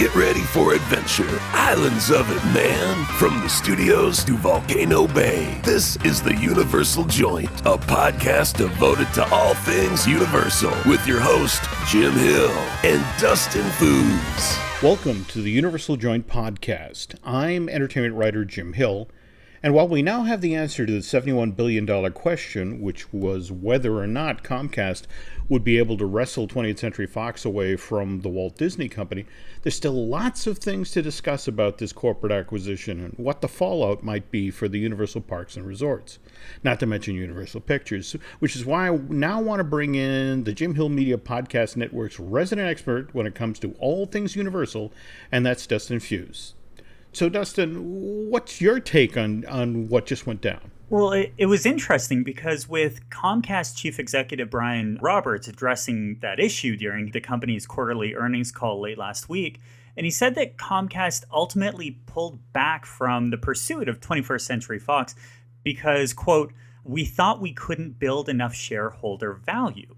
Get ready for adventure. Islands of it, man. From the studios to Volcano Bay, this is the Universal Joint, a podcast devoted to all things Universal, with your host, Jim Hill and Dustin Fuhs. Welcome to the Universal Joint podcast. I'm entertainment writer Jim Hill, and while we now have the answer to the $71 billion question, which was whether or not Comcast would be able to wrestle 20th Century Fox away from the Walt Disney Company, there's still lots of things to discuss about this corporate acquisition and what the fallout might be for the Universal Parks and Resorts, not to mention Universal Pictures, which is why I now want to bring in the Jim Hill Media Podcast Network's resident expert when it comes to all things Universal, and that's Dustin Fuhs. So, Dustin, what's your take on what just went down? Well, it was interesting because with Comcast Chief Executive Brian Roberts addressing that issue during the company's quarterly earnings call late last week, and he said that Comcast ultimately pulled back from the pursuit of 21st Century Fox because, quote, "we thought we couldn't build enough shareholder value."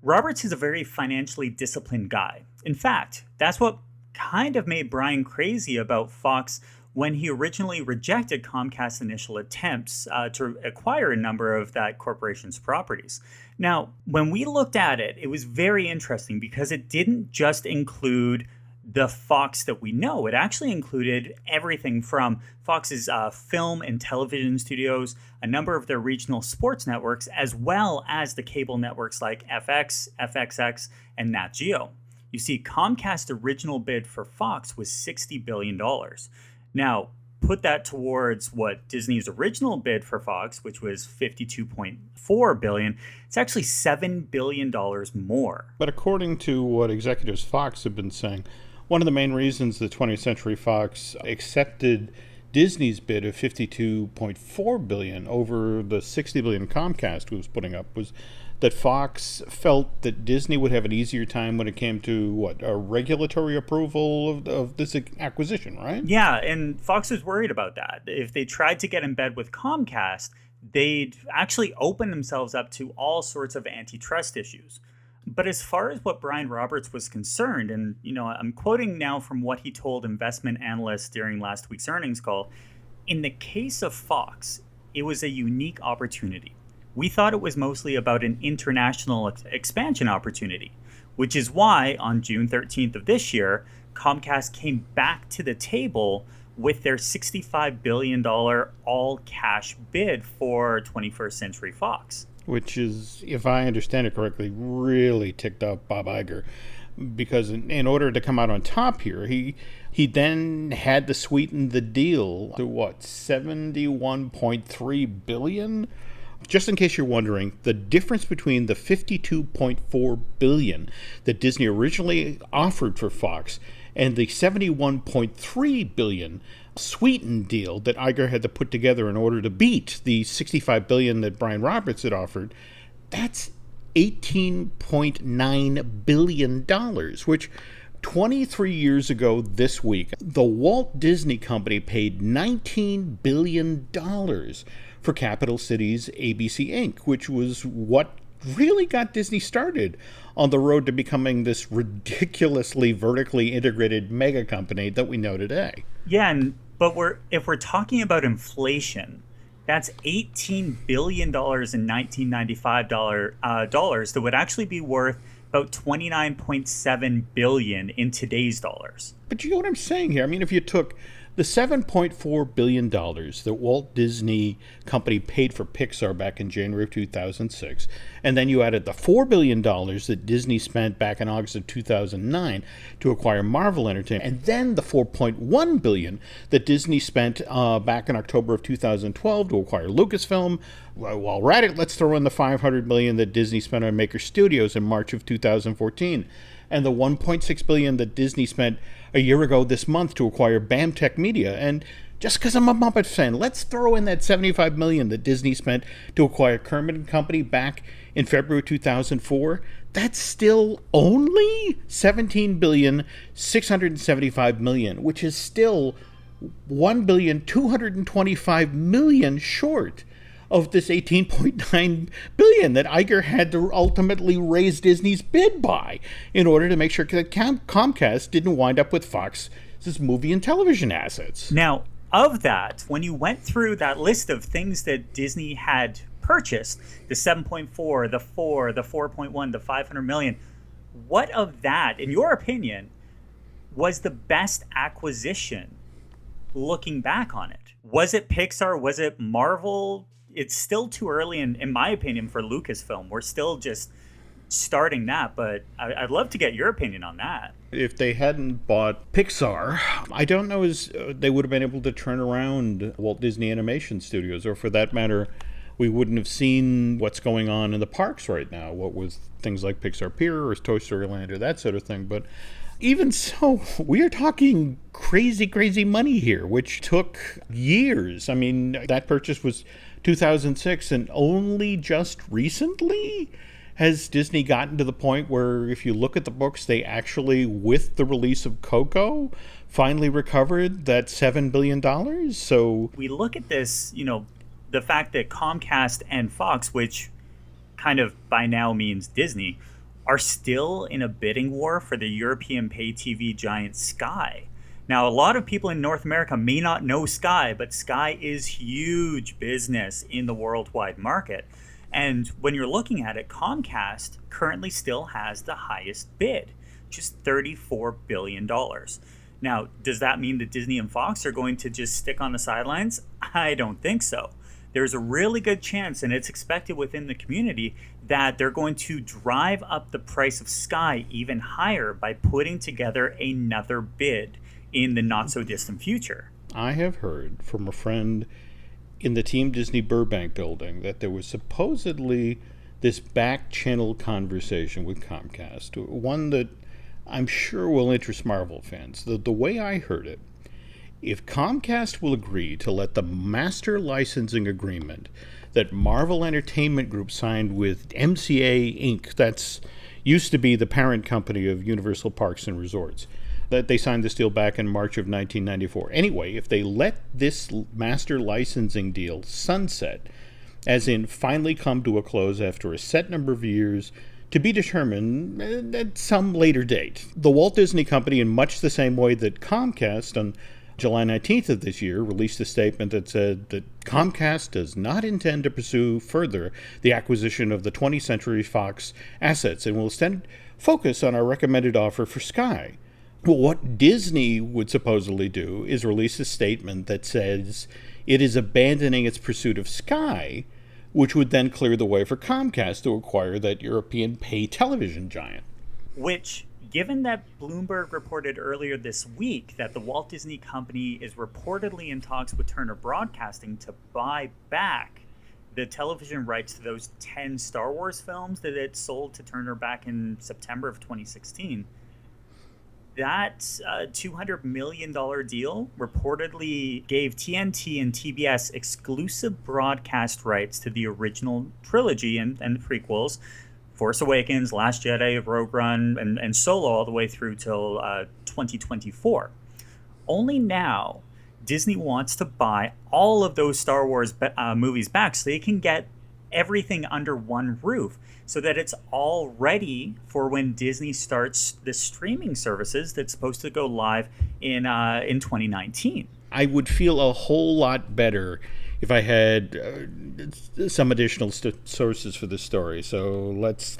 Roberts is a very financially disciplined guy. In fact, that's what kind of made Brian crazy about Fox when he originally rejected Comcast's initial attempts to acquire a number of that corporation's properties. Now, when we looked at it, it was very interesting because it didn't just include the Fox that we know. It actually included everything from Fox's film and television studios, a number of their regional sports networks, as well as the cable networks like FX, FXX, and Nat Geo. You see, Comcast's original bid for Fox was $60 billion. Now, put that towards what Disney's original bid for Fox, which was $52.4 billion, it's actually $7 billion more. But according to what executives Fox have been saying, one of the main reasons the 20th Century Fox accepted Disney's bid of $52.4 billion over the $60 billion Comcast was putting up was that Fox felt that Disney would have an easier time when it came to, a regulatory approval of this acquisition, right? Yeah, and Fox was worried about that. If they tried to get in bed with Comcast, they'd actually open themselves up to all sorts of antitrust issues. But as far as what Brian Roberts was concerned, and I'm quoting now from what he told investment analysts during last week's earnings call, in the case of Fox, it was a unique opportunity. We thought it was mostly about an international expansion opportunity, which is why on June 13th of this year, Comcast came back to the table with their $65 billion all-cash bid for 21st Century Fox. Which is, if I understand it correctly, really ticked off Bob Iger. Because in order to come out on top here, he then had to sweeten the deal to $71.3 billion? Just in case you're wondering, the difference between the $52.4 billion that Disney originally offered for Fox and the $71.3 billion sweetened deal that Iger had to put together in order to beat the $65 billion that Brian Roberts had offered, that's $18.9 billion, which 23 years ago this week, the Walt Disney Company paid $19 billion for Capital Cities ABC Inc., which was what really got Disney started on the road to becoming this ridiculously vertically integrated mega company that we know today. Yeah, but if we're talking about inflation, that's $18 billion in 1995 dollars that would actually be worth about $29.7 billion in today's dollars. But you know what I'm saying here? I mean, if you took the $7.4 billion that Walt Disney Company paid for Pixar back in January of 2006, and then you added the $4 billion that Disney spent back in August of 2009 to acquire Marvel Entertainment, and then the $4.1 billion that Disney spent back in October of 2012 to acquire Lucasfilm. While we're at it, let's throw in the $500 million that Disney spent on Maker Studios in March of 2014, and the $1.6 billion that Disney spent a year ago this month to acquire BAMTech Media. And just because I'm a Muppet fan, let's throw in that $75 million that Disney spent to acquire Kermit & Company back in February 2004. That's still only $17.675 billion, which is still $1.225 billion short of this $18.9 billion that Iger had to ultimately raise Disney's bid by in order to make sure that Comcast didn't wind up with Fox's movie and television assets. Now, of that, when you went through that list of things that Disney had purchased, the 7.4, the 4, the 4.1, the 500 million, what of that, in your opinion, was the best acquisition looking back on it? Was it Pixar? Was it Marvel? It's still too early, in my opinion, for Lucasfilm. We're still just starting that, but I'd love to get your opinion on that. If they hadn't bought Pixar, I don't know as they would have been able to turn around Walt Disney Animation Studios, or for that matter, we wouldn't have seen what's going on in the parks right now, what with things like Pixar Pier or Toy Story Land or that sort of thing. But even so, we are talking crazy, crazy money here, which took years. I mean, that purchase was 2006, and only just recently has Disney gotten to the point where, if you look at the books, they actually, with the release of Coco, finally recovered that $7 billion. So we look at this, the fact that Comcast and Fox, which kind of by now means Disney, are still in a bidding war for the European pay TV giant Sky. Now, a lot of people in North America may not know Sky, but Sky is huge business in the worldwide market. And when you're looking at it, Comcast currently still has the highest bid, just $34 billion. Now, does that mean that Disney and Fox are going to just stick on the sidelines? I don't think so. There's a really good chance, and it's expected within the community, that they're going to drive up the price of Sky even higher by putting together another bid in the not-so-distant future. I have heard from a friend in the Team Disney Burbank building that there was supposedly this back-channel conversation with Comcast, one that I'm sure will interest Marvel fans. The way I heard it, if Comcast will agree to let the master licensing agreement that Marvel Entertainment Group signed with MCA Inc., that's used to be the parent company of Universal Parks and Resorts, that they signed this deal back in March of 1994. Anyway, if they let this master licensing deal sunset, as in finally come to a close after a set number of years, to be determined at some later date, the Walt Disney Company, in much the same way that Comcast on July 19th of this year released a statement that said that Comcast does not intend to pursue further the acquisition of the 20th Century Fox assets and will instead focus on our recommended offer for Sky. Well, what Disney would supposedly do is release a statement that says it is abandoning its pursuit of Sky, which would then clear the way for Comcast to acquire that European pay television giant. Which, given that Bloomberg reported earlier this week that the Walt Disney Company is reportedly in talks with Turner Broadcasting to buy back the television rights to those 10 Star Wars films that it sold to Turner back in September of 2016, that $200 million deal reportedly gave TNT and TBS exclusive broadcast rights to the original trilogy and the prequels, Force Awakens, Last Jedi, Rogue One, and Solo, all the way through till 2024. Only now, Disney wants to buy all of those Star Wars movies back so they can get everything under one roof, so that it's all ready for when Disney starts the streaming services that's supposed to go live in 2019. I would feel a whole lot better if I had some additional sources for this story. So let's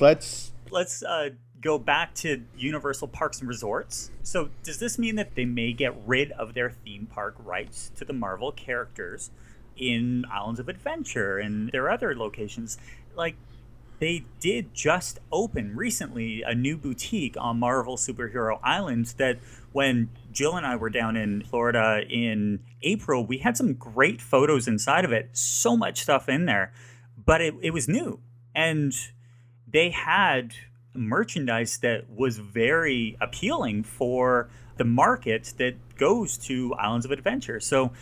go back to Universal Parks and Resorts. So does this mean that they may get rid of their theme park rights to the Marvel characters in Islands of Adventure and their other locations? Like, they did just open recently a new boutique on Marvel Superhero Island that when Jill and I were down in Florida in April, we had some great photos inside of it. So much stuff in there, but it was new. And they had merchandise that was very appealing for the market that goes to Islands of Adventure. So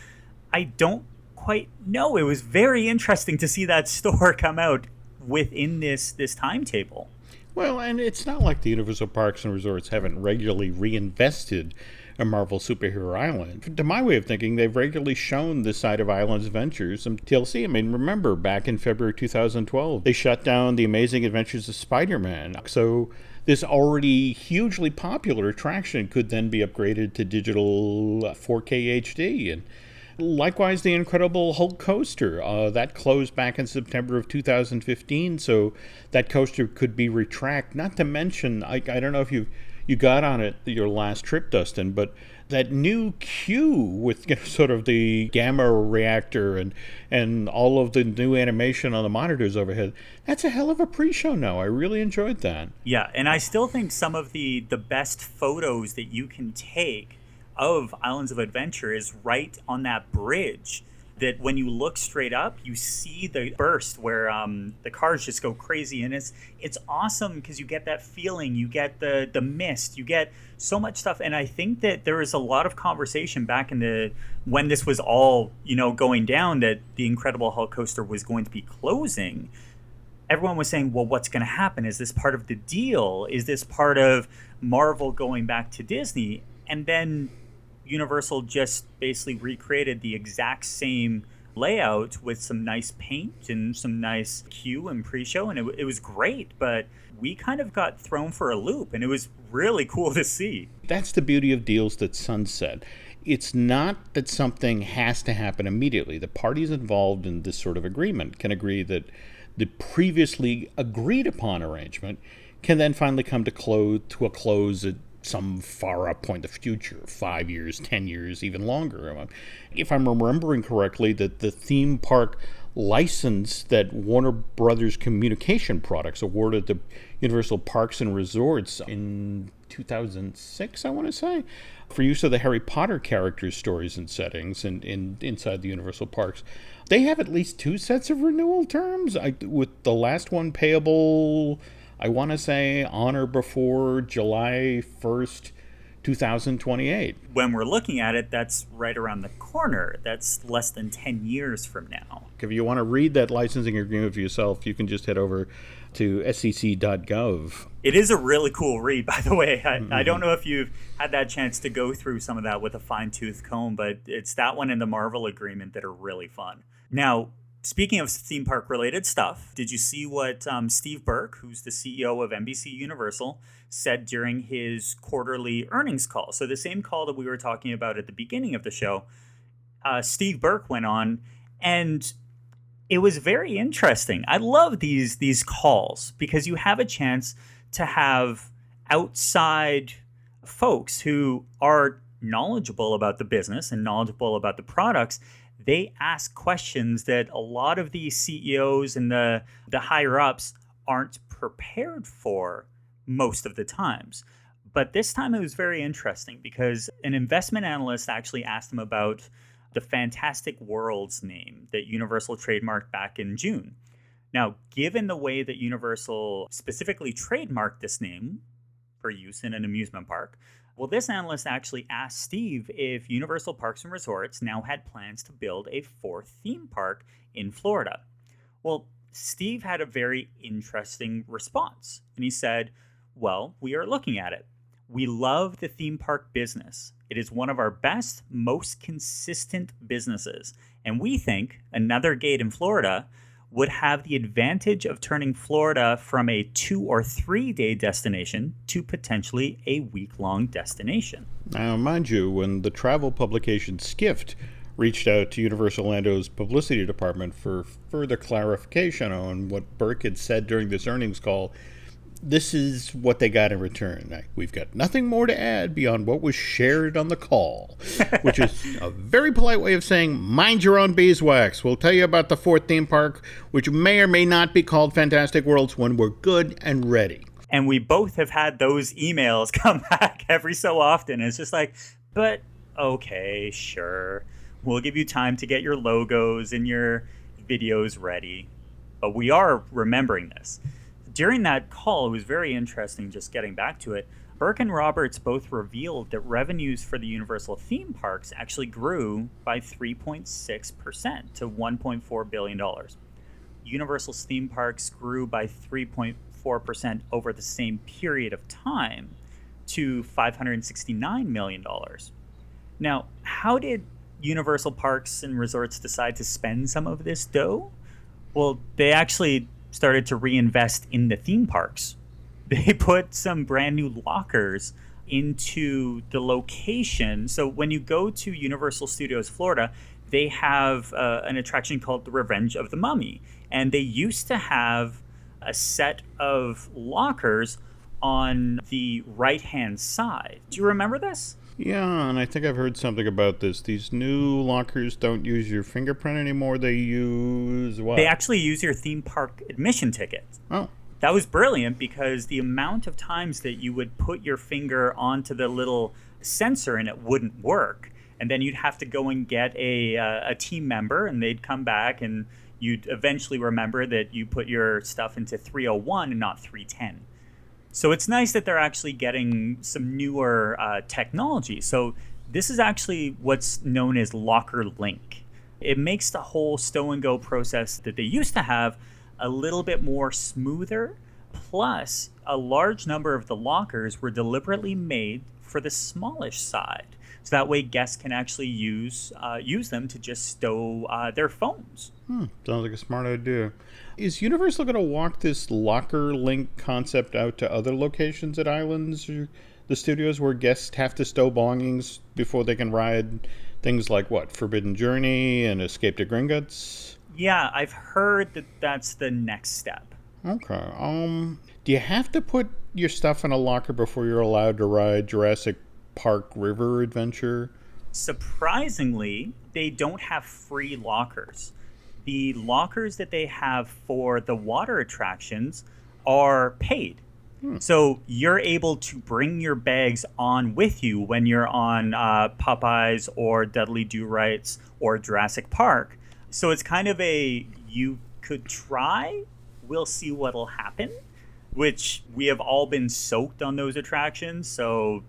I don't quite know. It was very interesting to see that store come out within this timetable. Well, and it's not like the Universal Parks and Resorts haven't regularly reinvested a Marvel Superhero Island. To my way of thinking, they've regularly shown this side of Island's Adventures and TLC. I mean, remember, back in February 2012, they shut down The Amazing Adventures of Spider-Man. So this already hugely popular attraction could then be upgraded to digital 4K HD. And likewise, the Incredible Hulk coaster that closed back in September of 2015, so that coaster could be retracted. Not to mention, I don't know if you got on it your last trip, Dustin, but that new queue with sort of the gamma reactor and all of the new animation on the monitors overhead, that's a hell of a pre-show now. I really enjoyed that. Yeah, and I still think some of the best photos that you can take of Islands of Adventure is right on that bridge, that when you look straight up, you see the burst where the cars just go crazy. And it's awesome because you get that feeling, you get the mist, you get so much stuff. And I think that there was a lot of conversation back in when this was all, going down, that the Incredible Hulk coaster was going to be closing. Everyone was saying, well, what's going to happen? Is this part of the deal? Is this part of Marvel going back to Disney? And then Universal just basically recreated the exact same layout with some nice paint and some nice queue and pre-show, and it was great. But we kind of got thrown for a loop, and it was really cool to see. That's the beauty of deals that sunset. It's not that something has to happen immediately. The parties involved in this sort of agreement can agree that the previously agreed upon arrangement can then finally come to a close at some far up point in the future, 5 years, 10 years, even longer. If I'm remembering correctly, that the theme park license that Warner Brothers Communication Products awarded to Universal Parks and Resorts in 2006, I want to say, for use of the Harry Potter characters' stories and settings inside the Universal Parks. They have at least 2 sets of renewal terms, with the last one payable, I want to say, on or before July 1st, 2028. When we're looking at it, that's right around the corner. That's less than 10 years from now. If you want to read that licensing agreement for yourself, you can just head over to sec.gov. It is a really cool read, by the way. I don't know if you've had that chance to go through some of that with a fine-tooth comb, but it's that one and the Marvel agreement that are really fun. Now, speaking of theme park related stuff, did you see what Steve Burke, who's the CEO of NBC Universal, said during his quarterly earnings call? So the same call that we were talking about at the beginning of the show, Steve Burke went on, and it was very interesting. I love these calls because you have a chance to have outside folks who are knowledgeable about the business and knowledgeable about the products. They ask questions that a lot of the CEOs and the higher ups aren't prepared for most of the times. But this time it was very interesting because an investment analyst actually asked him about the Fantastic Worlds name that Universal trademarked back in June. Now, given the way that Universal specifically trademarked this name for use in an amusement park, well, this analyst actually asked Steve if Universal Parks and Resorts now had plans to build a 4th theme park in Florida. Well, Steve had a very interesting response, and he said, well, we are looking at it. We love the theme park business. It is one of our best, most consistent businesses, and we think another gate in Florida would have the advantage of turning Florida from a 2 or 3 day destination to potentially a week-long destination. Now, mind you, when the travel publication Skift reached out to Universal Orlando's publicity department for further clarification on what Burke had said during this earnings call, this is what they got in return. We've got nothing more to add beyond what was shared on the call, which is a very polite way of saying, mind your own beeswax. We'll tell you about the 4th theme park, which may or may not be called Fantastic Worlds, when we're good and ready. And we both have had those emails come back every so often. It's just like, but okay, sure. We'll give you time to get your logos and your videos ready. But we are remembering this. During that call, it was very interesting, just getting back to it. Burke and Roberts both revealed that revenues for the Universal theme parks actually grew by 3.6% to $1.4 billion. Universal's theme parks grew by 3.4% over the same period of time. to $569 million. Now, how did Universal Parks and Resorts decide to spend some of this dough? Well, they actually started to reinvest in the theme parks. They put some brand new lockers into the location. So when you go to Universal Studios Florida, they have an attraction called The Revenge of the Mummy. And they used to have a set of lockers on the right-hand side. Do you remember this? Yeah, and I think I've heard something about this. These new lockers don't use your fingerprint anymore. They use what? They actually use your theme park admission ticket. Oh. That was brilliant because the amount of times that you would put your finger onto the little sensor and it wouldn't work. And then you'd have to go and get a team member, and they'd come back, and you'd eventually remember that you put your stuff into 301 and not 310. So it's nice that they're actually getting some newer technology. So this is actually what's known as Locker Link. It makes the whole stow and go process that they used to have a little bit more smoother. Plus, a large number of the lockers were deliberately made for the smallish side. So that way guests can actually use them to just stow their phones. Sounds like a smart idea. Is Universal going to walk this Locker Link concept out to other locations at Islands, or the studios, where guests have to stow belongings before they can ride things like, what, Forbidden Journey and Escape to Gringotts? Yeah, I've heard that that's the next step. Okay. Do you have to put your stuff in a locker before you're allowed to ride Jurassic Park River Adventure? Surprisingly, they don't have free lockers. The lockers that they have for the water attractions are paid. So you're able to bring your bags on with you when you're on Popeyes or Dudley Do-Rights or Jurassic Park. So it's kind of you could try, we'll see what'll happen, which we have all been soaked on those attractions, so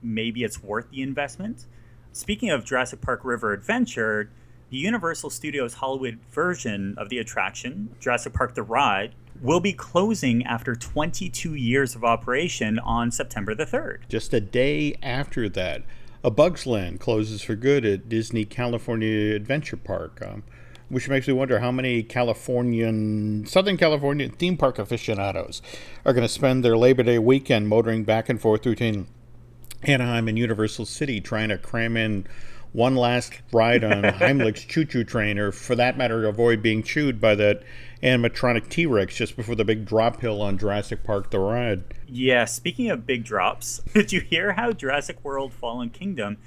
maybe it's worth the investment. Speaking of Jurassic Park River Adventure, the Universal Studios Hollywood version of the attraction, Jurassic Park The Ride, will be closing after 22 years of operation on September the 3rd. Just a day after that, A Bug's Land closes for good at Disney California Adventure Park, which makes me wonder how many Southern California theme park aficionados are going to spend their Labor Day weekend motoring back and forth between Anaheim and Universal City trying to cram in one last ride on Heimlich's choo-choo train, or for that matter, avoid being chewed by that animatronic T-Rex just before the big drop hill on Jurassic Park The Ride. Yeah, speaking of big drops, did you hear how Jurassic World Fallen Kingdom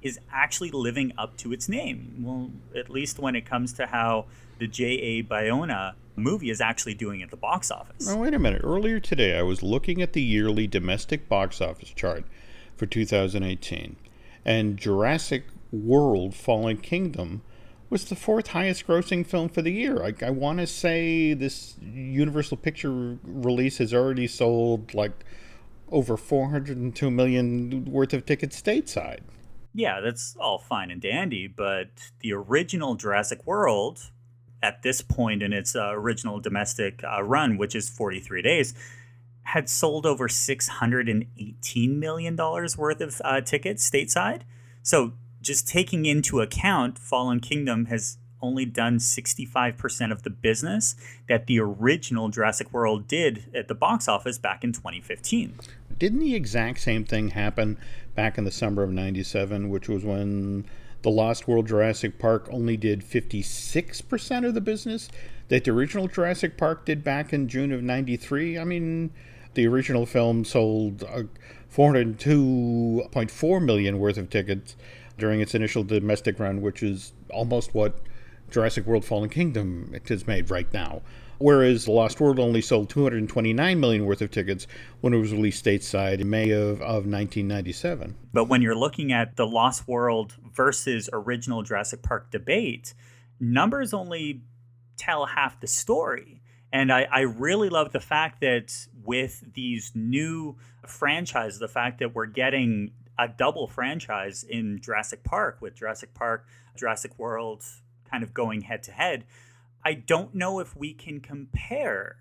is actually living up to its name? Well, at least when it comes to how the J.A. Bayona movie is actually doing at the box office. Now, wait a minute. Earlier today, I was looking at the yearly domestic box office chart for 2018, and Jurassic World Fallen Kingdom was the fourth highest grossing film for the year. I want to say this Universal Picture release has already sold like over 402 million worth of tickets stateside. Yeah, that's all fine and dandy, but the original Jurassic World, at this point in its original domestic run, which is 43 days, had sold over $618 million worth of tickets stateside. So just taking into account, Fallen Kingdom has only done 65% of the business that the original Jurassic World did at the box office back in 2015. Didn't the exact same thing happen back in the summer of 97, which was when the Lost World Jurassic Park only did 56% of the business that the original Jurassic Park did back in June of 93? I mean, the original film sold 402.4 million worth of tickets during its initial domestic run, which is almost what Jurassic World Fallen Kingdom has made right now. Whereas The Lost World only sold 229 million worth of tickets when it was released stateside in May of 1997. But when you're looking at The Lost World versus original Jurassic Park debate, numbers only tell half the story. And I really love the fact that with these new franchises, the fact that we're getting a double franchise in Jurassic Park, with Jurassic Park, Jurassic World kind of going head to head, I don't know if we can compare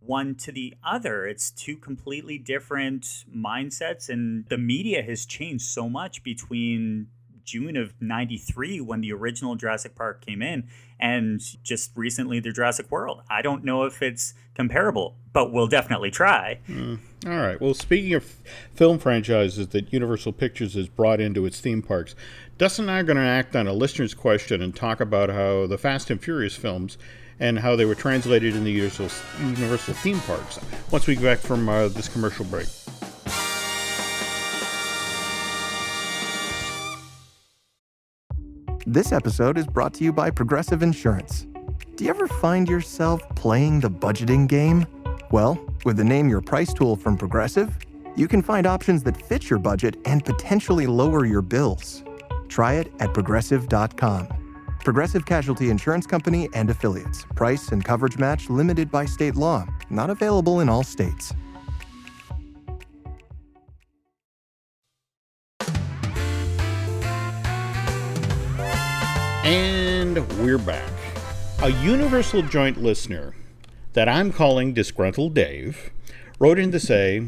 one to the other. It's two completely different mindsets, and the media has changed so much between June of 93 when the original Jurassic Park came in and just recently the Jurassic World. I don't know if it's comparable, but we'll definitely try. All right. Well, speaking of film franchises that Universal Pictures has brought into its theme parks, Dustin and I are going to act on a listener's question and talk about how the Fast and Furious films and how they were translated in the Universal theme parks once we get back from this commercial break. This episode is brought to you by Progressive Insurance. Do you ever find yourself playing the budgeting game? Well, with the Name Your Price tool from Progressive, you can find options that fit your budget and potentially lower your bills. Try it at Progressive.com. Progressive Casualty Insurance Company and Affiliates. Price and coverage match limited by state law. Not available in all states. And we're back. A Universal Joint listener that I'm calling Disgruntled Dave wrote in to say,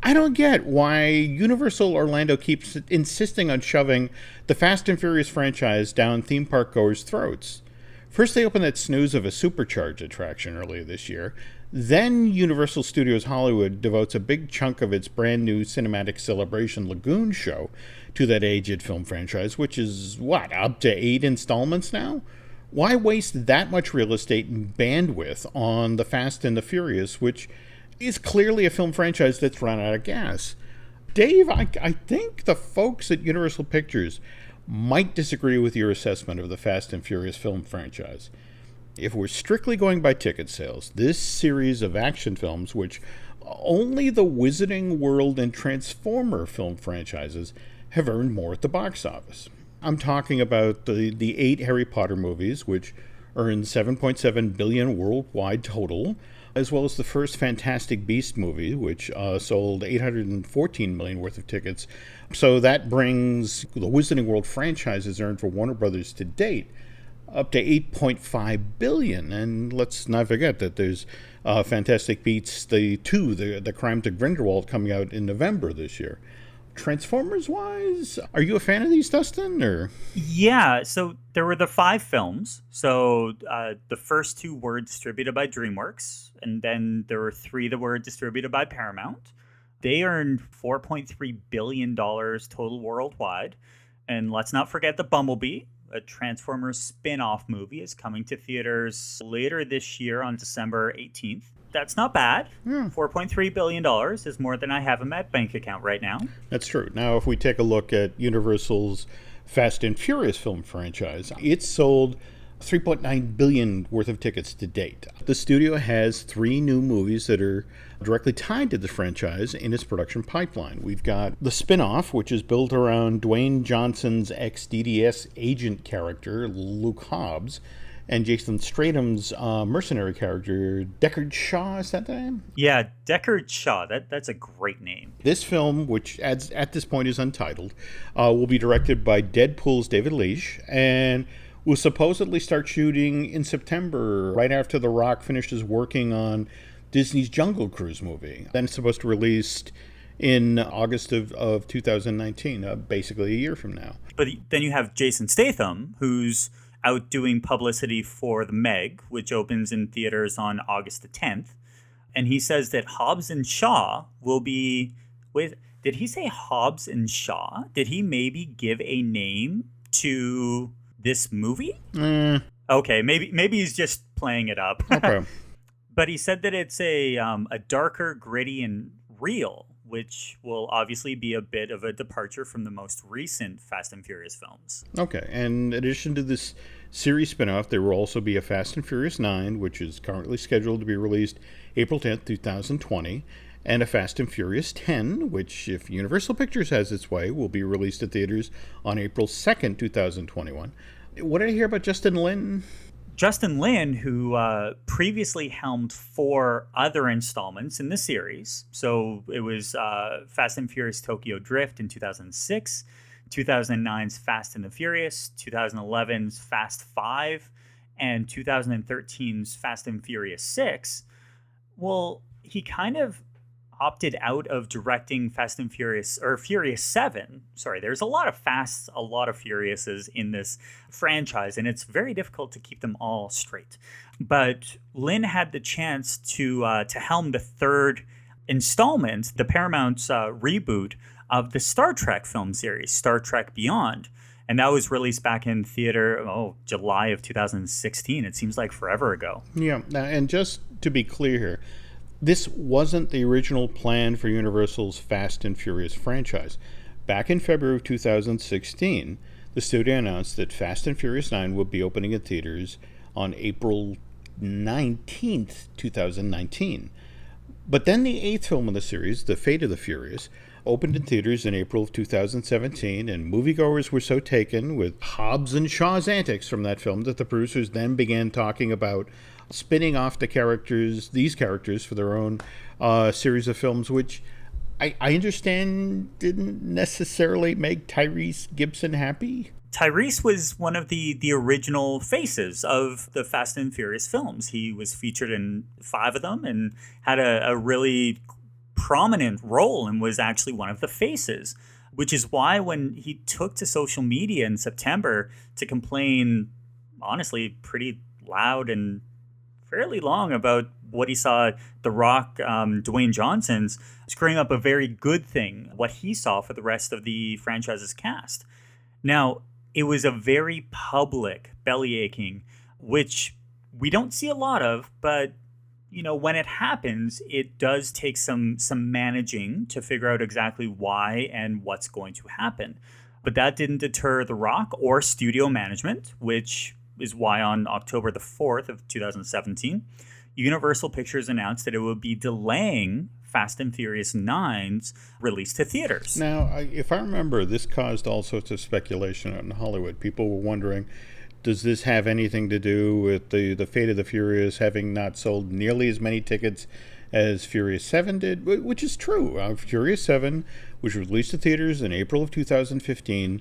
I don't get why Universal Orlando keeps insisting on shoving the Fast and Furious franchise down theme park goers' throats. First they opened that snooze of a supercharged attraction earlier this year. Then Universal Studios Hollywood devotes a big chunk of its brand new Cinematic Celebration Lagoon show to that aged film franchise, which is, up to 8 installments now? Why waste that much real estate and bandwidth on the Fast and the Furious, which is clearly a film franchise that's run out of gas? Dave, I think the folks at Universal Pictures might disagree with your assessment of the Fast and Furious film franchise. If we're strictly going by ticket sales, this series of action films, which only the Wizarding World and Transformer film franchises have earned more at the box office. I'm talking about the 8 Harry Potter movies, which earned $7.7 billion worldwide total, as well as the first Fantastic Beast movie, which sold $814 million worth of tickets. So that brings the Wizarding World franchises earned for Warner Brothers to date up to $8.5 billion. And let's not forget that there's Fantastic Beasts, the Crime to Grindelwald, coming out in November this year. Transformers-wise, are you a fan of these, Dustin? Or yeah, so there were the 5 films. So the first 2 were distributed by DreamWorks, and then there were 3 that were distributed by Paramount. They earned $4.3 billion total worldwide. And let's not forget the Bumblebee, a Transformers spin-off movie, is coming to theaters later this year on December 18th. That's not bad. $4.3 billion is more than I have in my bank account right now. That's true. Now, if we take a look at Universal's Fast and Furious film franchise, it's sold $3.9 billion worth of tickets to date. The studio has 3 new movies that are directly tied to the franchise in its production pipeline. We've got the spin-off, which is built around Dwayne Johnson's ex-DDS agent character, Luke Hobbs, and Jason Statham's mercenary character, Deckard Shaw. Is that the name? Yeah, Deckard Shaw. That's a great name. This film, which at this point is untitled, will be directed by Deadpool's David Leitch, and will supposedly start shooting in September, right after The Rock finishes working on Disney's Jungle Cruise movie. Then it's supposed to release in August of 2019, basically a year from now. But then you have Jason Statham, who's out doing publicity for The Meg, which opens in theaters on August the 10th. And he says that Hobbs and Shaw will be... Wait, did he say Hobbs and Shaw? Did he maybe give a name to this movie? Okay, maybe he's just playing it up. Okay. But he said that it's a darker, gritty, and real, which will obviously be a bit of a departure from the most recent Fast and Furious films. Okay, and in addition to this series spinoff, there will also be a Fast and Furious 9, which is currently scheduled to be released April 10th, 2020, and a Fast and Furious 10, which, if Universal Pictures has its way, will be released at theaters on April 2nd, 2021. What did I hear about Justin Lin? Justin Lin, who previously helmed 4 other installments in the series. So it was Fast and Furious Tokyo Drift in 2006, 2009's Fast and the Furious, 2011's Fast 5, and 2013's Fast and Furious 6. Well, he kind of opted out of directing Fast and Furious, or Furious 7. Sorry, there's a lot of Fasts, a lot of Furiouses in this franchise, and it's very difficult to keep them all straight. But Lin had the chance to helm the third installment, the Paramount's reboot of the Star Trek film series, Star Trek Beyond. And that was released back in theater, July of 2016. It seems like forever ago. Yeah, and just to be clear here, this wasn't the original plan for Universal's Fast and Furious franchise. Back in February of 2016, the studio announced that Fast and Furious 9 would be opening in theaters on April 19th, 2019. But then the eighth film in the series, The Fate of the Furious, opened in theaters in April of 2017, and moviegoers were so taken with Hobbs and Shaw's antics from that film that the producers then began talking about spinning off these characters for their own series of films, which I understand didn't necessarily make Tyrese Gibson happy. Tyrese was one of the original faces of the Fast and Furious films. He was featured in 5 of them and had a really prominent role and was actually one of the faces, which is why when he took to social media in September to complain, honestly, pretty loud and fairly long about what he saw The Rock, Dwayne Johnson's screwing up a very good thing, what he saw for the rest of the franchise's cast. Now, it was a very public belly aching, which we don't see a lot of, but when it happens, it does take some managing to figure out exactly why and what's going to happen. But that didn't deter The Rock or studio management, which is why on October the 4th of 2017, Universal Pictures announced that it would be delaying Fast and Furious 9's release to theaters. Now, if I remember, this caused all sorts of speculation out in Hollywood. People were wondering, does this have anything to do with the Fate of the Furious having not sold nearly as many tickets as Furious 7 did? Which is true. Furious 7, which was released to theaters in April of 2015,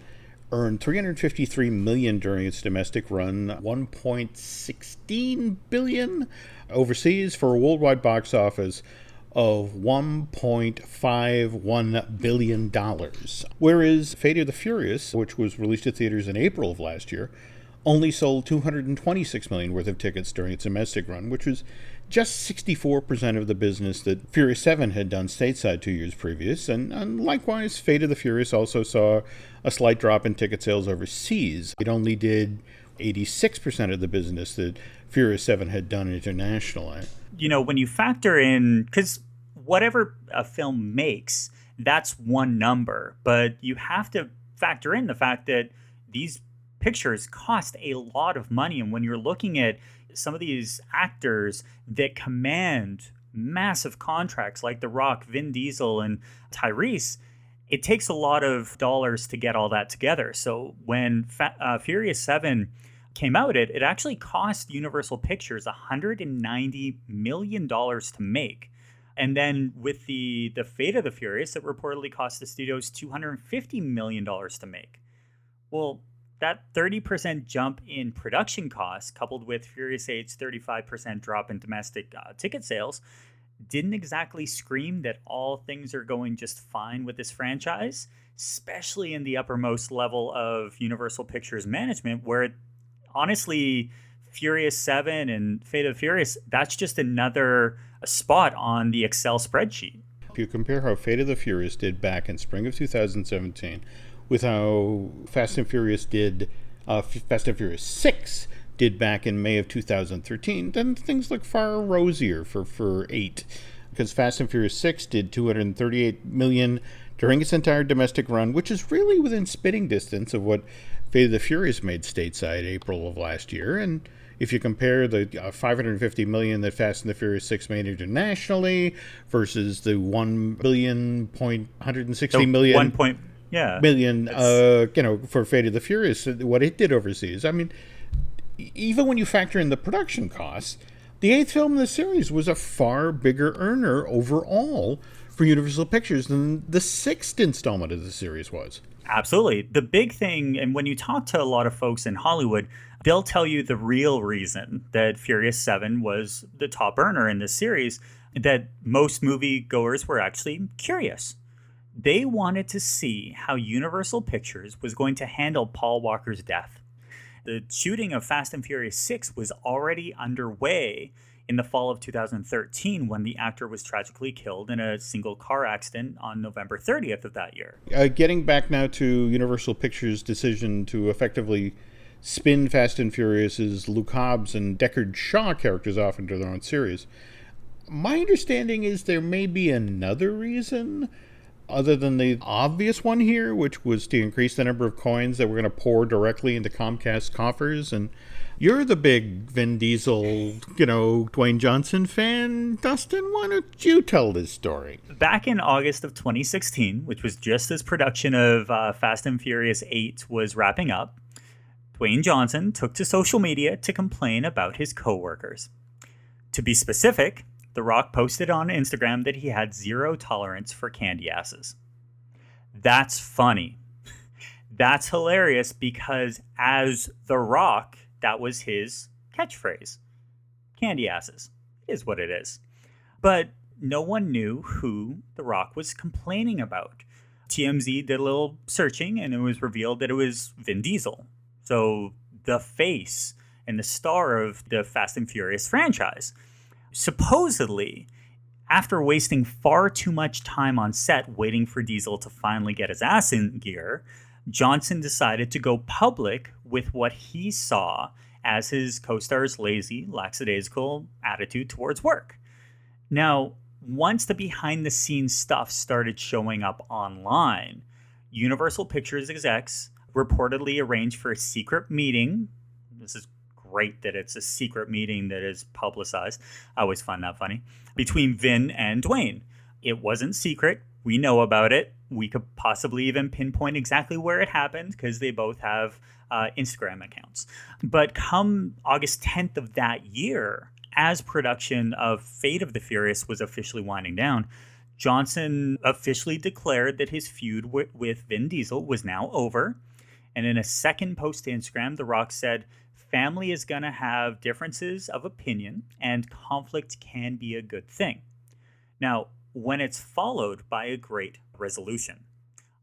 earned $353 million during its domestic run, $1.16 billion overseas, for a worldwide box office of $1.51 billion. Whereas Fate of the Furious, which was released to theaters in April of last year, only sold $226 million worth of tickets during its domestic run, which was just 64% of the business that Furious 7 had done stateside 2 years previous. And likewise, Fate of the Furious also saw a slight drop in ticket sales overseas. It only did 86% of the business that Furious 7 had done internationally. When you factor in, because whatever a film makes, that's one number, but you have to factor in the fact that these pictures cost a lot of money. And when you're looking at some of these actors that command massive contracts like The Rock, Vin Diesel, and Tyrese, it takes a lot of dollars to get all that together. So when Furious 7 came out, it actually cost Universal Pictures $190 million to make. And then with the Fate of the Furious, it reportedly cost the studios $250 million to make. Well, that 30% jump in production costs, coupled with Furious 8's 35% drop in domestic ticket sales, didn't exactly scream that all things are going just fine with this franchise, especially in the uppermost level of Universal Pictures management, where honestly, Furious 7 and Fate of the Furious, that's just another spot on the Excel spreadsheet. If you compare how Fate of the Furious did back in spring of 2017 with how Fast and Furious 6 did back in May of 2013, then things look far rosier for 8. Because Fast and Furious 6 did $238 million during its entire domestic run, which is really within spitting distance of what Fate of the Furious made stateside April of last year. And if you compare the $550 million that Fast and the Furious 6 made internationally versus the $1.16 billion for Fate of the Furious, what it did overseas. I mean, even when you factor in the production costs, the 8th film in the series was a far bigger earner overall for Universal Pictures than the 6th installment of the series was. Absolutely. The big thing, and when you talk to a lot of folks in Hollywood, they'll tell you the real reason that Furious 7 was the top earner in this series that most moviegoers were actually curious. They wanted to see how Universal Pictures was going to handle Paul Walker's death. The shooting of Fast and Furious 6 was already underway in the fall of 2013 when the actor was tragically killed in a single car accident on November 30th of that year. Getting back now to Universal Pictures' decision to effectively spin Fast and Furious's Luke Hobbs and Deckard Shaw characters off into their own series, my understanding is there may be another reason other than the obvious one here, which was to increase the number of coins that were going to pour directly into Comcast coffers. And you're the big Vin Diesel, Dwayne Johnson fan. Dustin, why don't you tell this story? Back in August of 2016, which was just as production of Fast and Furious 8 was wrapping up, Dwayne Johnson took to social media to complain about his coworkers. To be specific, The Rock posted on Instagram that he had zero tolerance for candy asses. That's funny. That's hilarious because as The Rock, that was his catchphrase. Candy asses. It is what it is. But no one knew who The Rock was complaining about. TMZ did a little searching and it was revealed that it was Vin Diesel. So the face and the star of the Fast and Furious franchise. Supposedly, after wasting far too much time on set waiting for Diesel to finally get his ass in gear, Johnson decided to go public with what he saw as his co-star's lazy, lackadaisical attitude towards work. Now, once the behind-the-scenes stuff started showing up online, Universal Pictures execs reportedly arranged for a secret meeting. This is great that it's a secret meeting that is publicized. I always find that funny. Between Vin and Dwayne. It wasn't secret. We know about it. We could possibly even pinpoint exactly where it happened because they both have Instagram accounts. But come August 10th of that year, as production of Fate of the Furious was officially winding down, Johnson officially declared that his feud with Vin Diesel was now over. And in a second post to Instagram, The Rock said, "Family is going to have differences of opinion, and conflict can be a good thing." Now, when it's followed by a great resolution.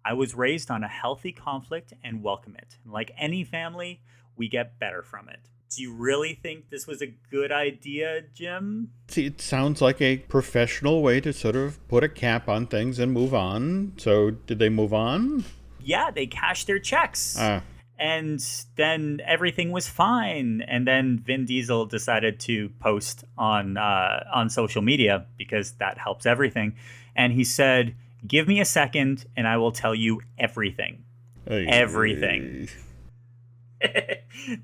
I was raised on a healthy conflict and welcome it. Like any family, we get better from it. Do you really think this was a good idea, Jim? See, it sounds like a professional way to sort of put a cap on things and move on. So did they move on? Yeah, they cashed their checks. And then everything was fine. And then Vin Diesel decided to post on social media because that helps everything. And he said, "Give me a second and I will tell you everything." Everything.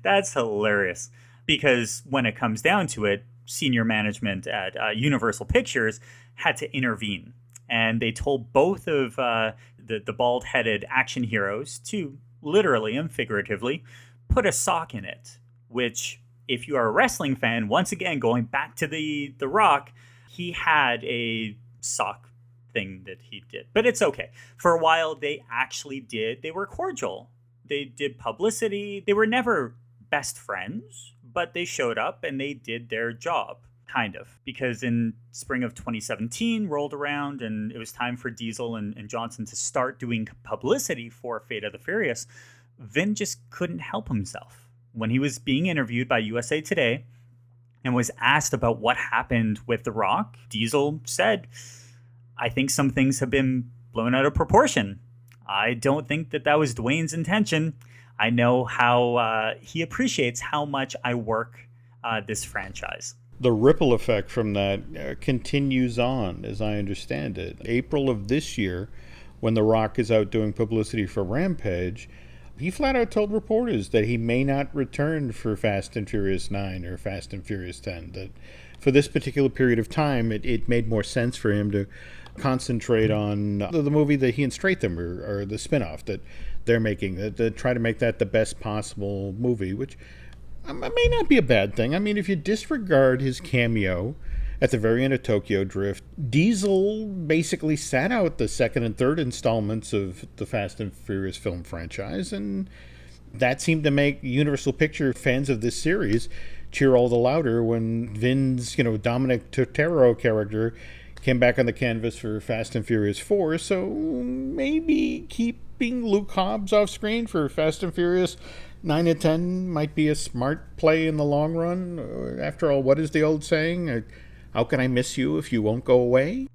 That's hilarious. Because when it comes down to it, senior management at Universal Pictures had to intervene. And they told both of the bald-headed action heroes to literally and figuratively put a sock in it, which if you are a wrestling fan, once again, going back to the Rock, he had a sock thing that he did, but it's okay. For a while, they were cordial. They did publicity. They were never best friends, but they showed up and they did their job, kind of, because in spring of 2017 rolled around and it was time for Diesel and Johnson to start doing publicity for Fate of the Furious. Vin just couldn't help himself. When he was being interviewed by USA Today and was asked about what happened with The Rock, Diesel said, "I think some things have been blown out of proportion. I don't think that was Dwayne's intention. I know how he appreciates how much I work this franchise." The ripple effect from that continues on, as I understand it. April of this year, when The Rock is out doing publicity for Rampage, he flat out told reporters that he may not return for Fast and Furious 9 or Fast and Furious 10. That for this particular period of time, it made more sense for him to concentrate on the movie that he and Stratham or the spinoff that they're making, that try to make that the best possible movie, which may not be a bad thing. I mean, if you disregard his cameo at the very end of Tokyo Drift, Diesel basically sat out the second and third installments of the Fast and Furious film franchise, and that seemed to make Universal Picture fans of this series cheer all the louder when Vin's, Dominic Turturro character came back on the canvas for Fast and Furious 4. So maybe keeping Luke Hobbs off screen for Fast and Furious 9 and 10 might be a smart play in the long run. After all, what is the old saying? How can I miss you if you won't go away?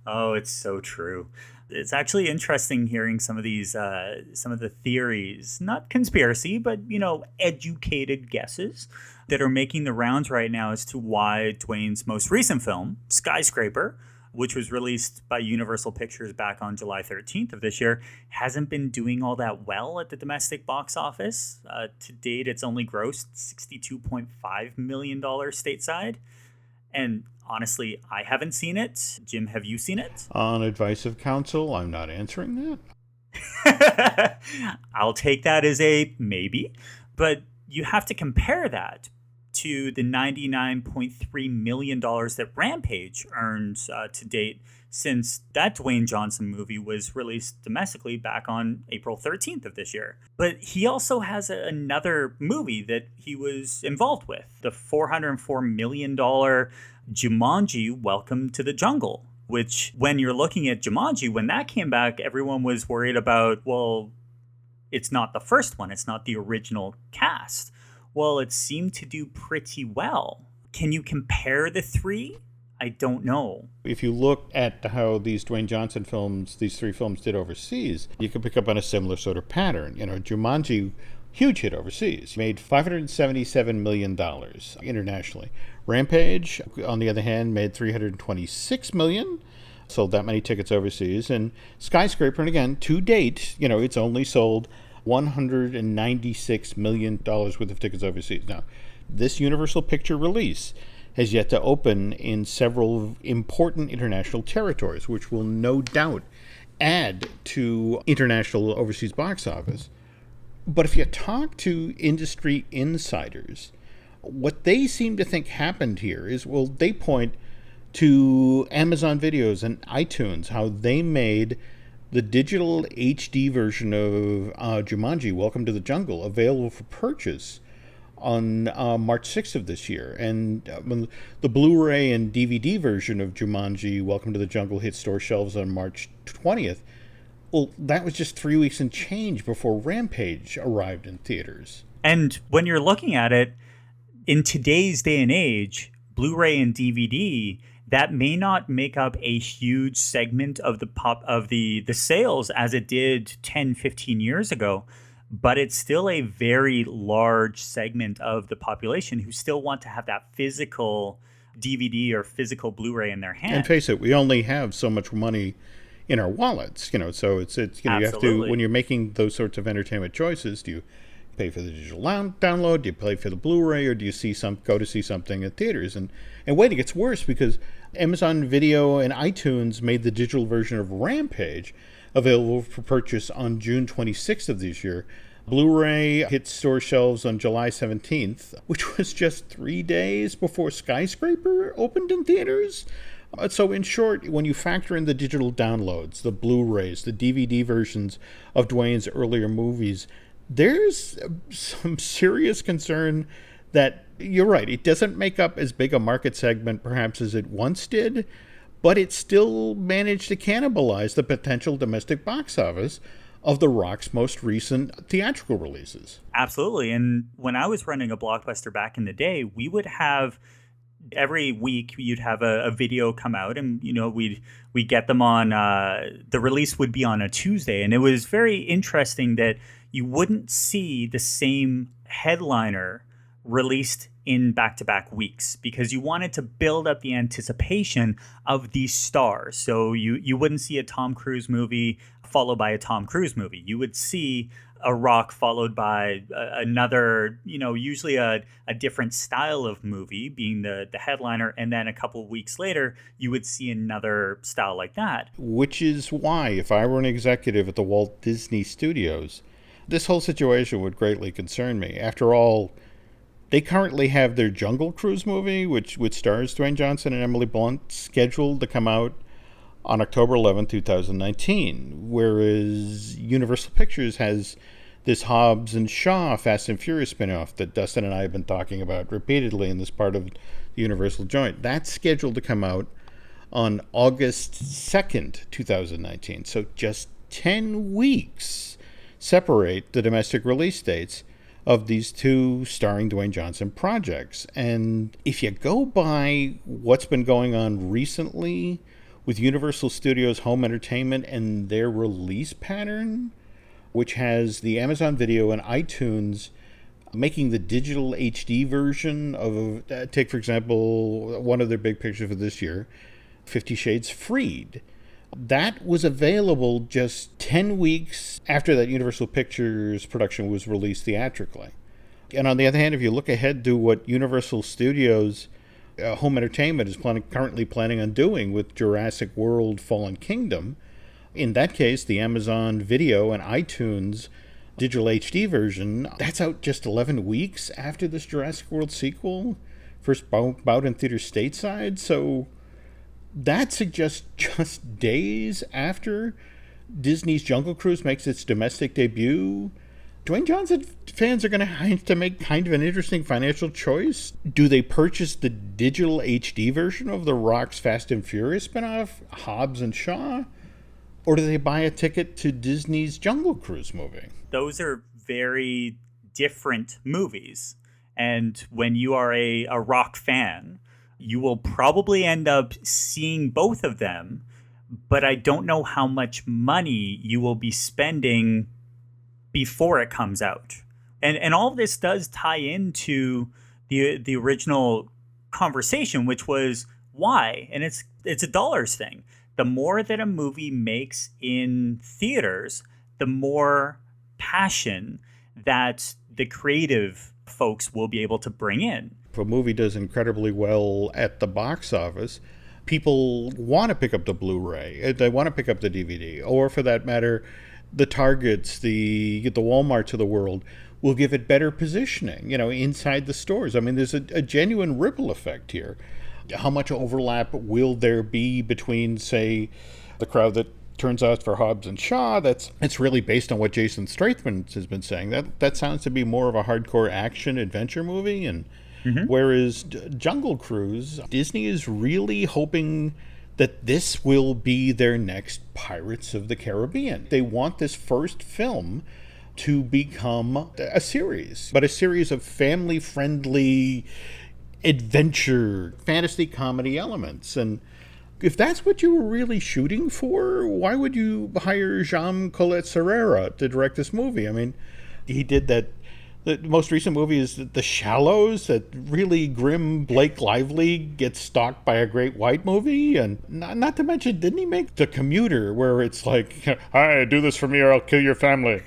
Oh, it's so true. It's actually interesting hearing some of these, some of the theories, not conspiracy, but, educated guesses that are making the rounds right now as to why Dwayne's most recent film, Skyscraper, which was released by Universal Pictures back on July 13th of this year, hasn't been doing all that well at the domestic box office. To date, it's only grossed $62.5 million stateside. And honestly, I haven't seen it. Jim, have you seen it? On advice of counsel, I'm not answering that. I'll take that as a maybe. But you have to compare that to the $99.3 million that Rampage earned to date since that Dwayne Johnson movie was released domestically back on April 13th of this year. But he also has another movie that he was involved with, the $404 million Jumanji Welcome to the Jungle, which when you're looking at Jumanji, when that came back, everyone was worried about, well, it's not the first one. It's not the original cast. Well, it seemed to do pretty well. Can you compare the three? I don't know. If you look at how these Dwayne Johnson films, these three films did overseas, you can pick up on a similar sort of pattern. Jumanji, huge hit overseas, made $577 million internationally. Rampage, on the other hand, made $326 million, sold that many tickets overseas. And Skyscraper, and again, to date, it's only sold $196 million worth of tickets overseas. Now, this Universal Picture release has yet to open in several important international territories, which will no doubt add to international overseas box office. But if you talk to industry insiders, what they seem to think happened here is, well, they point to Amazon Videos and iTunes, how they made the digital HD version of Jumanji, Welcome to the Jungle, available for purchase on March 6th of this year. And when the Blu-ray and DVD version of Jumanji, Welcome to the Jungle, hit store shelves on March 20th, well, that was just 3 weeks and change before Rampage arrived in theaters. And when you're looking at it, in today's day and age, Blu-ray and DVD, that may not make up a huge segment of the sales as it did 10, 15 years ago, but it's still a very large segment of the population who still want to have that physical DVD or physical Blu-ray in their hand. And face it, we only have so much money in our wallets, so it's you have to, when you're making those sorts of entertainment choices, do you pay for the digital download, do you pay for the Blu-ray, or do you go to see something at theaters? And wait, it gets worse, because Amazon Video and iTunes made the digital version of Rampage available for purchase on June 26th of this year. Blu-ray hit store shelves on July 17th, which was just 3 days before Skyscraper opened in theaters. So in short, when you factor in the digital downloads, the Blu-rays, the DVD versions of Dwayne's earlier movies, there's some serious concern that, you're right, it doesn't make up as big a market segment perhaps as it once did, but it still managed to cannibalize the potential domestic box office of The Rock's most recent theatrical releases. Absolutely. And when I was running a Blockbuster back in the day, we would have every week you'd have a video come out, and we'd get them on the release would be on a Tuesday, and it was very interesting that you wouldn't see the same headliner released in back-to-back weeks, because you wanted to build up the anticipation of these stars. So you wouldn't see a Tom Cruise movie followed by a Tom Cruise movie. You would see a Rock followed by another, usually a different style of movie being the headliner. And then a couple of weeks later, you would see another style like that. Which is why, if I were an executive at the Walt Disney Studios, this whole situation would greatly concern me. After all, they currently have their Jungle Cruise movie, which stars Dwayne Johnson and Emily Blunt, scheduled to come out on October 11, 2019, whereas Universal Pictures has this Hobbs and Shaw Fast and Furious spinoff that Dustin and I have been talking about repeatedly in this part of the Universal joint. That's scheduled to come out on August 2nd, 2019. So just 10 weeks separate the domestic release dates of these two starring Dwayne Johnson projects. And if you go by what's been going on recently with Universal Studios Home Entertainment and their release pattern, which has the Amazon Video and iTunes making the digital HD version of, take for example, one of their big pictures for this year, 50 Shades Freed. That was available just 10 weeks after that Universal Pictures production was released theatrically. And on the other hand, if you look ahead to what Universal Studios Home Entertainment is currently planning on doing with Jurassic World Fallen Kingdom, in that case, the Amazon Video and iTunes digital HD version, that's out just 11 weeks after this Jurassic World sequel first bout in theater stateside. So that suggests just days after Disney's Jungle Cruise makes its domestic debut, Dwayne Johnson fans are going to have to make kind of an interesting financial choice. Do they purchase the digital HD version of The Rock's Fast and Furious spinoff, Hobbs and Shaw? Or do they buy a ticket to Disney's Jungle Cruise movie? Those are very different movies. And when you are a Rock fan, you will probably end up seeing both of them. But I don't know how much money you will be spending before it comes out. And all of this does tie into the original conversation, which was why? And it's a dollars thing. The more that a movie makes in theaters, the more passion that the creative folks will be able to bring in. If a movie does incredibly well at the box office, people want to pick up the Blu-ray. They want to pick up the DVD. Or for that matter, the Targets, the Walmarts of the world will give it better positioning, inside the stores. I mean, there's a genuine ripple effect here. How much overlap will there be between, say, the crowd that turns out for Hobbs and Shaw? It's really based on what Jason Statham has been saying. That sounds to be more of a hardcore action adventure movie. And whereas Jungle Cruise, Disney is really hoping that this will be their next Pirates of the Caribbean. They want this first film to become a series, but a series of family-friendly adventure, fantasy comedy elements. And if that's what you were really shooting for, why would you hire Jean Collet-Serra to direct this movie? I mean, he did that. The most recent movie is The Shallows, that really grim Blake Lively gets stalked by a great white movie. And not to mention, didn't he make The Commuter, where it's like, hi, do this for me or I'll kill your family.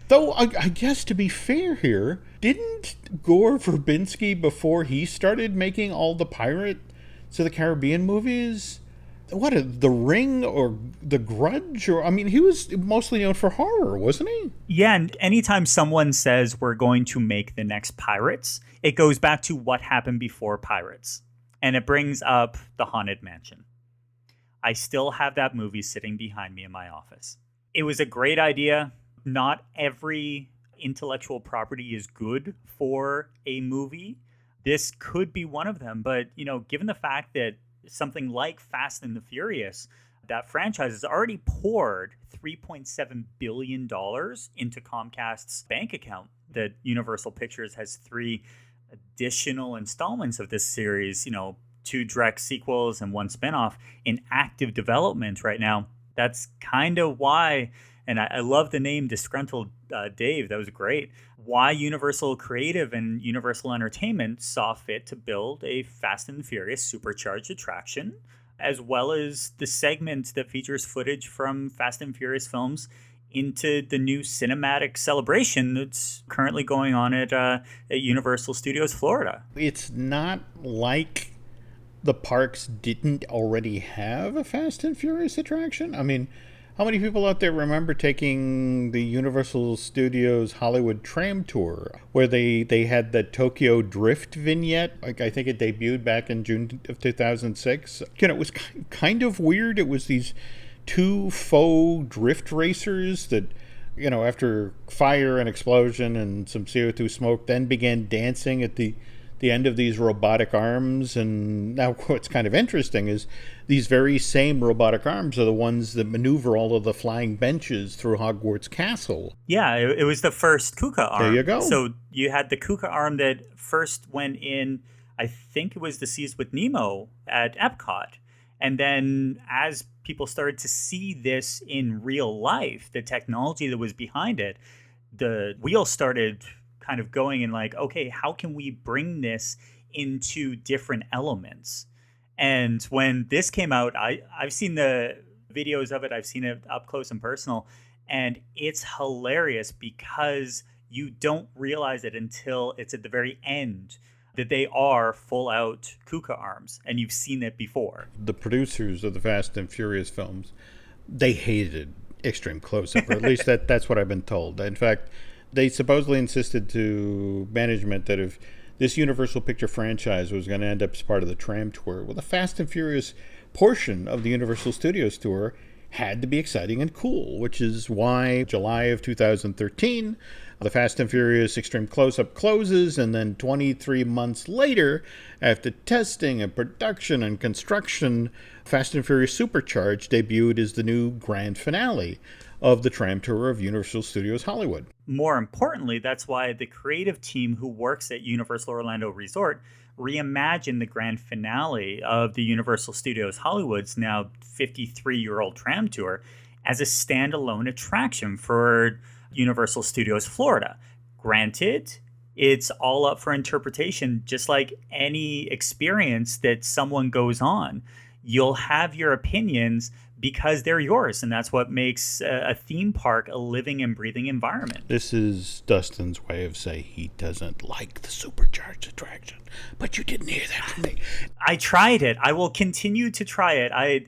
Though, I guess to be fair here, didn't Gore Verbinski, before he started making all the Pirates of the Caribbean movies, The Ring or The Grudge? Or I mean, he was mostly known for horror, wasn't he? Yeah, and anytime someone says we're going to make the next Pirates, it goes back to what happened before Pirates. And it brings up The Haunted Mansion. I still have that movie sitting behind me in my office. It was a great idea. Not every intellectual property is good for a movie. This could be one of them. But, given the fact that something like Fast and the Furious, that franchise has already poured $3.7 billion into Comcast's bank account, that Universal Pictures has 3 additional installments of this series, 2 direct sequels and 1 spinoff in active development right now. That's kind of why, and I love the name Disgruntled Dave, that was great, why Universal Creative and Universal Entertainment saw fit to build a Fast and Furious supercharged attraction, as well as the segment that features footage from Fast and Furious films into the new cinematic celebration that's currently going on at Universal Studios Florida. It's not like the parks didn't already have a Fast and Furious attraction. I mean, how many people out there remember taking the Universal Studios Hollywood Tram Tour, where they had the Tokyo Drift vignette? Like, I think it debuted back in June of 2006. It was kind of weird. It was these 2 faux drift racers that after fire and explosion and some CO2 smoke, then began dancing at the end of these robotic arms. And now what's kind of interesting is these very same robotic arms are the ones that maneuver all of the flying benches through Hogwarts Castle. Yeah, it was the first KUKA arm. There you go. So you had the KUKA arm that first went in, I think it was the Seas with Nemo at Epcot. And then as people started to see this in real life, the technology that was behind it, the wheels started kind of going and like, okay, how can we bring this into different elements? And when this came out, I've seen the videos of it. I've seen it up close and personal. And it's hilarious because you don't realize it until it's at the very end that they are full out KUKA arms. And you've seen it before. The producers of the Fast and Furious films, they hated extreme close-up, or at least that's what I've been told. In fact, they supposedly insisted to management that if this Universal Picture franchise was going to end up as part of the Tram Tour, well, the Fast and Furious portion of the Universal Studios Tour had to be exciting and cool, which is why July of 2013, the Fast and Furious Extreme Close-Up closes, and then 23 months later, after testing and production and construction, Fast and Furious Supercharged debuted as the new grand finale of the Tram Tour of Universal Studios Hollywood. More importantly, that's why the creative team who works at Universal Orlando Resort reimagined the grand finale of the Universal Studios Hollywood's now 53-year-old Tram Tour as a standalone attraction for Universal Studios Florida. Granted, it's all up for interpretation, just like any experience that someone goes on. You'll have your opinions because they're yours, and that's what makes a theme park a living and breathing environment. This is Dustin's way of saying he doesn't like the supercharged attraction, but you didn't hear that from me. I tried it. I will continue to try it. I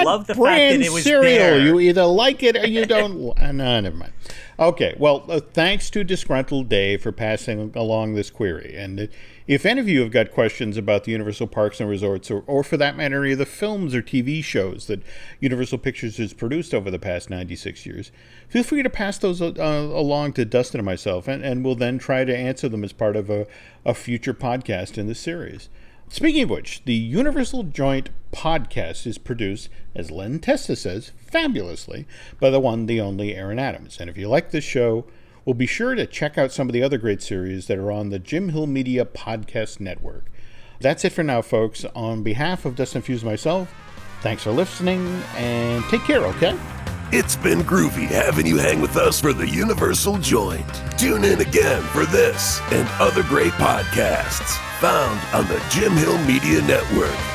love the brand fact that it was cereal. there. You either like it or you don't. No, never mind. Okay, well, thanks to Disgruntled Dave for passing along this query. And if any of you have got questions about the Universal Parks and Resorts, or for that matter, any of the films or TV shows that Universal Pictures has produced over the past 96 years, feel free to pass those along to Dustin and myself, and we'll then try to answer them as part of a future podcast in this series. Speaking of which, the Universal Joint podcast is produced, as Len Testa says, fabulously by the one, the only Aaron Adams. And if you like this show, well, be sure to check out some of the other great series that are on the Jim Hill Media Podcast Network. That's it for now, folks. On behalf of Dustin, Fuhs, and myself, thanks for listening, and take care, okay? It's been groovy having you hang with us for the Universal Joint. Tune in again for this and other great podcasts found on the Jim Hill Media Network.